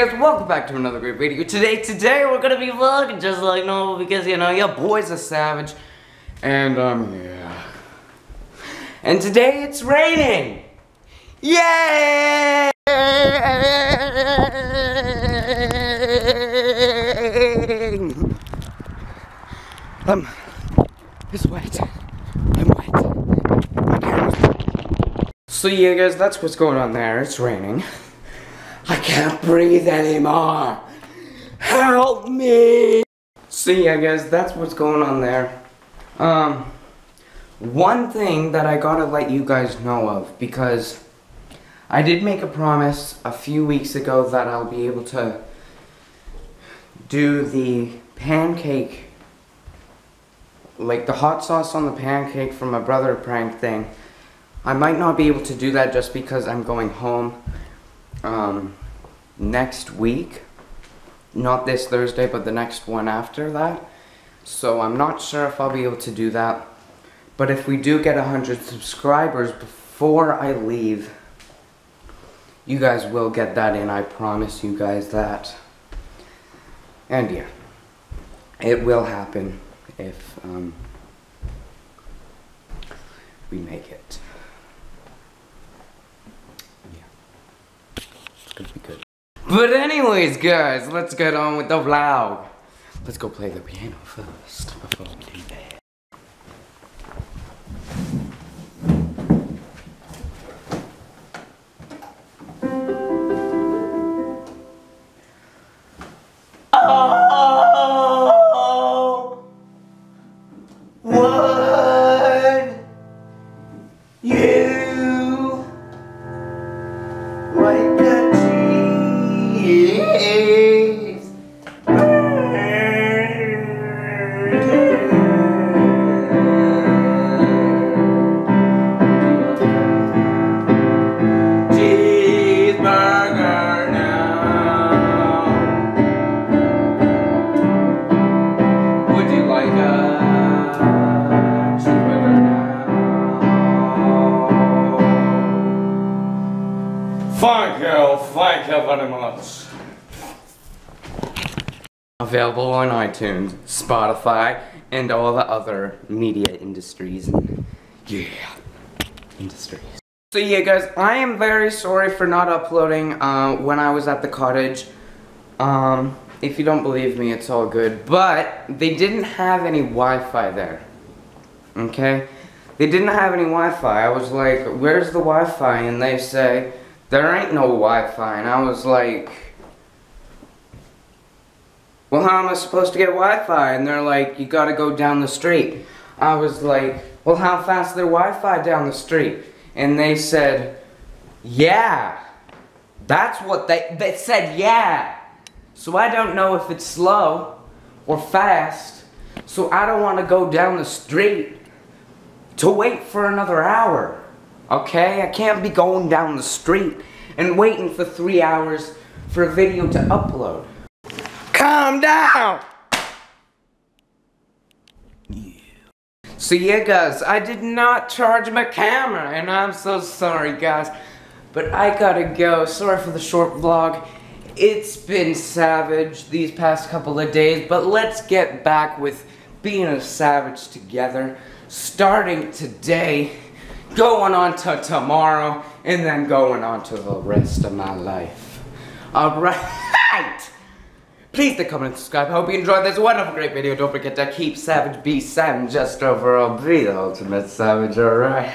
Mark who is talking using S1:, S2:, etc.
S1: guys, welcome back to another great video. Today we're gonna be vlogging just like normal because, you know, your boy's a savage. And, yeah. And today it's raining! Yay! It's wet. I'm wet. So yeah guys, that's what's going on there. It's raining. I can't breathe anymore. Help me! So yeah guys, that's what's going on there. One thing that I gotta let you guys know of, because I did make a promise a few weeks ago that I'll be able to do the pancake, like the hot sauce on the pancake from my brother prank thing. I might not be able to do that just because I'm going home next week. Not this Thursday, but the next one after that. So I'm not sure if I'll be able to do that. But if we do get 100 subscribers before I leave, you guys will get that in. I promise you guys that. And yeah, it will happen if we make it. Yeah, it's gonna be good. But anyways guys, let's get on with the vlog. Let's go play the piano first before we do that. Oh, would you like a cheese cheeseburger now? Would you like a cheeseburger now? Thank you very much. Available on iTunes, Spotify, and all the other media industries. Industries. So yeah guys, I am very sorry for not uploading when I was at the cottage. If you don't believe me, it's all good. But they didn't have any Wi-Fi there. Okay? They didn't have any Wi-Fi. I was like, where's the Wi-Fi? And they say, there ain't no Wi-Fi. And I was like, well, how am I supposed to get Wi-Fi? And they're like, you gotta go down the street. I was like, well, how fast is their Wi-Fi down the street? And they said, yeah. That's what they said, yeah. So I don't know if it's slow or fast. So I don't want to go down the street to wait for another hour. Okay? I can't be going down the street and waiting for 3 hours for a video to upload. Calm down! Yeah. So yeah guys, I did not charge my camera and I'm so sorry guys. But I gotta go. Sorry for the short vlog. It's been savage these past couple of days, but let's get back with being a savage together. Starting today, going on to tomorrow, and then going on to the rest of my life. Alright! Please like, comment, and subscribe. I hope you enjoyed this wonderful, great video. Don't forget to keep savage, be Sam, just overall, be the ultimate savage, alright?